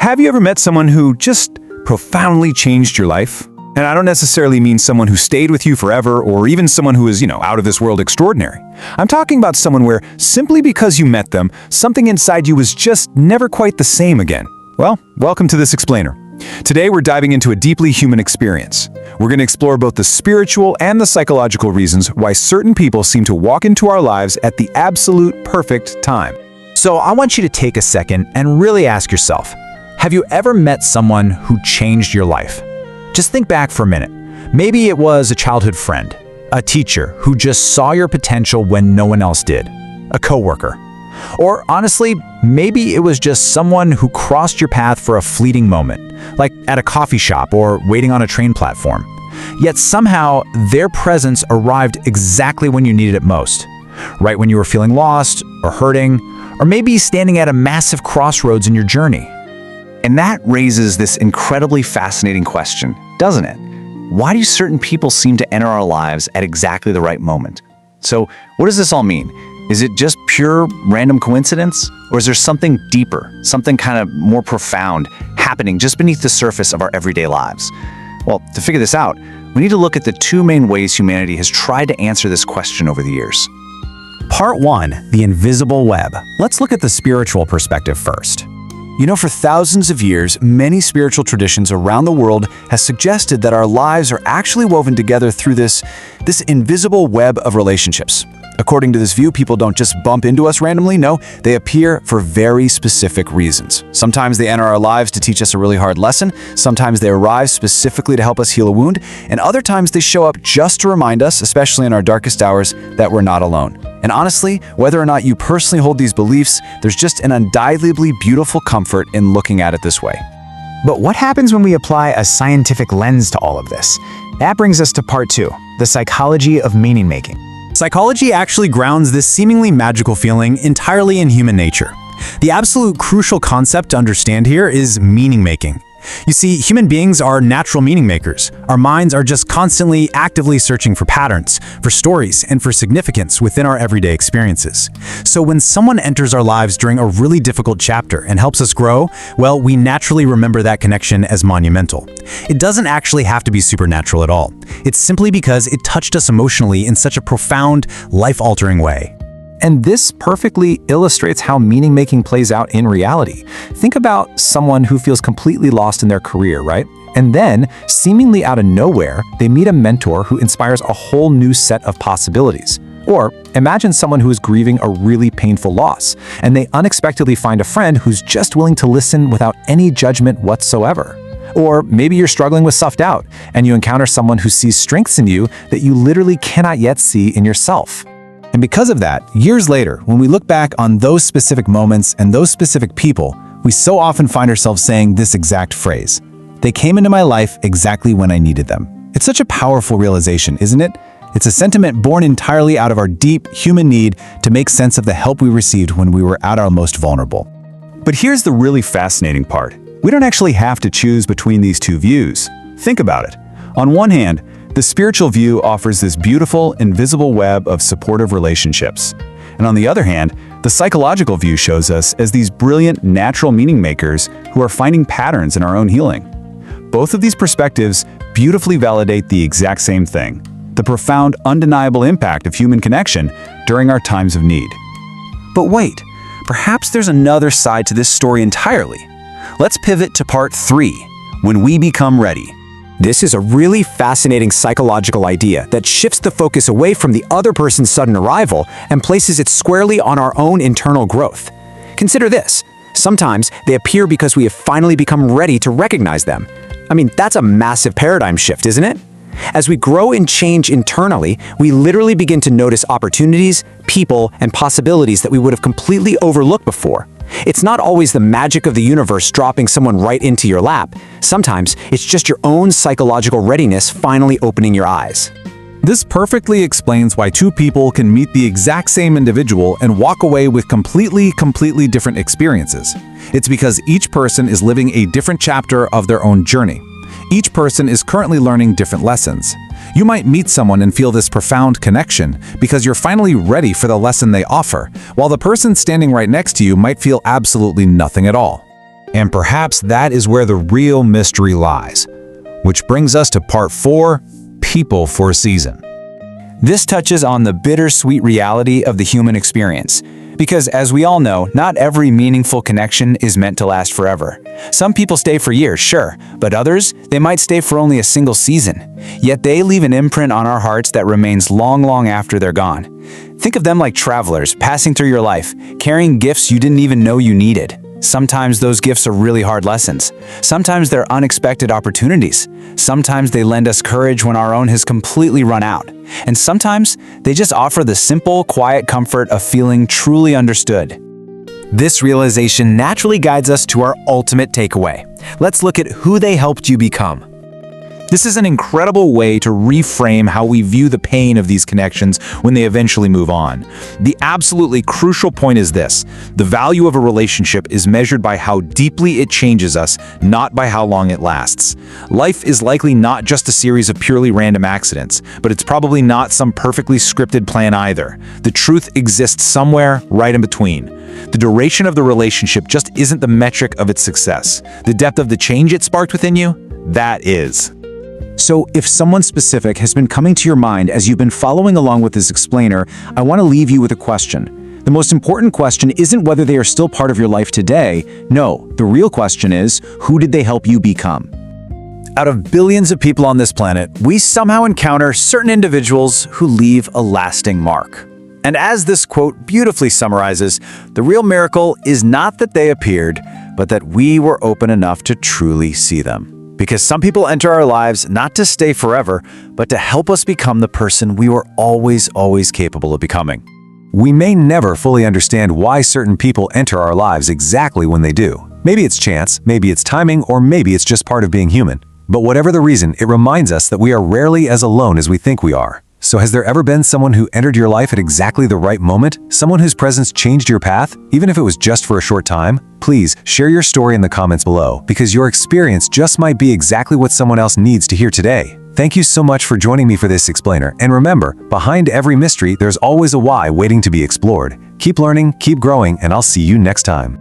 Have you ever met someone who just profoundly changed your life? And I don't necessarily mean someone who stayed with you forever or even someone who is, out of this world extraordinary. I'm talking about someone where simply because you met them, something inside you was just never quite the same again. Well, welcome to this explainer. Today we're diving into a deeply human experience. We're going to explore both the spiritual and the psychological reasons why certain people seem to walk into our lives at the absolute perfect time. So I want you to take a second and really ask yourself, have you ever met someone who changed your life? Just think back for a minute. Maybe it was a childhood friend, a teacher who just saw your potential when no one else did, a coworker. Or honestly, maybe it was just someone who crossed your path for a fleeting moment, like at a coffee shop or waiting on a train platform. Yet somehow, their presence arrived exactly when you needed it most, right when you were feeling lost or hurting, or maybe standing at a massive crossroads in your journey. And that raises this incredibly fascinating question, doesn't it? Why do certain people seem to enter our lives at exactly the right moment? So, what does this all mean? Is it just pure random coincidence? Or is there something deeper, something kind of more profound happening just beneath the surface of our everyday lives? Well, to figure this out, we need to look at the two main ways humanity has tried to answer this question over the years. Part 1, the invisible web. Let's look at the spiritual perspective first. For thousands of years, many spiritual traditions around the world have suggested that our lives are actually woven together through this invisible web of relationships. According to this view, people don't just bump into us randomly. No, they appear for very specific reasons. Sometimes they enter our lives to teach us a really hard lesson. Sometimes they arrive specifically to help us heal a wound. And other times they show up just to remind us, especially in our darkest hours, that we're not alone. And honestly, whether or not you personally hold these beliefs, there's just an undeniably beautiful comfort in looking at it this way. But what happens when we apply a scientific lens to all of this? That brings us to part 2, the psychology of meaning-making. Psychology actually grounds this seemingly magical feeling entirely in human nature. The absolute crucial concept to understand here is meaning-making. You see, human beings are natural meaning makers. Our minds are just constantly actively searching for patterns, for stories, and for significance within our everyday experiences. So when someone enters our lives during a really difficult chapter and helps us grow, well, we naturally remember that connection as monumental. It doesn't actually have to be supernatural at all. It's simply because it touched us emotionally in such a profound, life-altering way. And this perfectly illustrates how meaning-making plays out in reality. Think about someone who feels completely lost in their career, right? And then, seemingly out of nowhere, they meet a mentor who inspires a whole new set of possibilities. Or imagine someone who is grieving a really painful loss, and they unexpectedly find a friend who's just willing to listen without any judgment whatsoever. Or maybe you're struggling with self-doubt, and you encounter someone who sees strengths in you that you literally cannot yet see in yourself. And because of that, years later, when we look back on those specific moments and those specific people, we so often find ourselves saying this exact phrase: "They came into my life exactly when I needed them." It's such a powerful realization, isn't it? It's a sentiment born entirely out of our deep human need to make sense of the help we received when we were at our most vulnerable. But here's the really fascinating part. We don't actually have to choose between these two views. Think about it. On one hand, the spiritual view offers this beautiful, invisible web of supportive relationships. And on the other hand, the psychological view shows us as these brilliant, natural meaning makers who are finding patterns in our own healing. Both of these perspectives beautifully validate the exact same thing: the profound, undeniable impact of human connection during our times of need. But wait, perhaps there's another side to this story entirely. Let's pivot to part 3, when we become ready. This is a really fascinating psychological idea that shifts the focus away from the other person's sudden arrival and places it squarely on our own internal growth. Consider this. Sometimes they appear because we have finally become ready to recognize them. That's a massive paradigm shift, isn't it? As we grow and change internally, we literally begin to notice opportunities, people, and possibilities that we would have completely overlooked before. It's not always the magic of the universe dropping someone right into your lap. Sometimes it's just your own psychological readiness finally opening your eyes. This perfectly explains why two people can meet the exact same individual and walk away with completely different experiences. It's because each person is living a different chapter of their own journey. Each person is currently learning different lessons. You might meet someone and feel this profound connection because you're finally ready for the lesson they offer, while the person standing right next to you might feel absolutely nothing at all. And perhaps that is where the real mystery lies. Which brings us to part 4, people for a season. This touches on the bittersweet reality of the human experience. Because as we all know, not every meaningful connection is meant to last forever. Some people stay for years, sure, but others, they might stay for only a single season. Yet they leave an imprint on our hearts that remains long, long after they're gone. Think of them like travelers passing through your life, carrying gifts you didn't even know you needed. Sometimes those gifts are really hard lessons. Sometimes they're unexpected opportunities. Sometimes they lend us courage when our own has completely run out. And sometimes they just offer the simple, quiet comfort of feeling truly understood. This realization naturally guides us to our ultimate takeaway. Let's look at who they helped you become. This is an incredible way to reframe how we view the pain of these connections when they eventually move on. The absolutely crucial point is this: the value of a relationship is measured by how deeply it changes us, not by how long it lasts. Life is likely not just a series of purely random accidents, but it's probably not some perfectly scripted plan either. The truth exists somewhere right in between. The duration of the relationship just isn't the metric of its success. The depth of the change it sparked within you, that is. So if someone specific has been coming to your mind as you've been following along with this explainer, I want to leave you with a question. The most important question isn't whether they are still part of your life today. No, the real question is, who did they help you become? Out of billions of people on this planet, we somehow encounter certain individuals who leave a lasting mark. And as this quote beautifully summarizes, the real miracle is not that they appeared, but that we were open enough to truly see them. Because some people enter our lives not to stay forever, but to help us become the person we were always capable of becoming. We may never fully understand why certain people enter our lives exactly when they do. Maybe it's chance, maybe it's timing, or maybe it's just part of being human. But whatever the reason, it reminds us that we are rarely as alone as we think we are. So has there ever been someone who entered your life at exactly the right moment? Someone whose presence changed your path, even if it was just for a short time? Please share your story in the comments below, because your experience just might be exactly what someone else needs to hear today. Thank you so much for joining me for this explainer. And remember, behind every mystery, there's always a why waiting to be explored. Keep learning, keep growing, and I'll see you next time.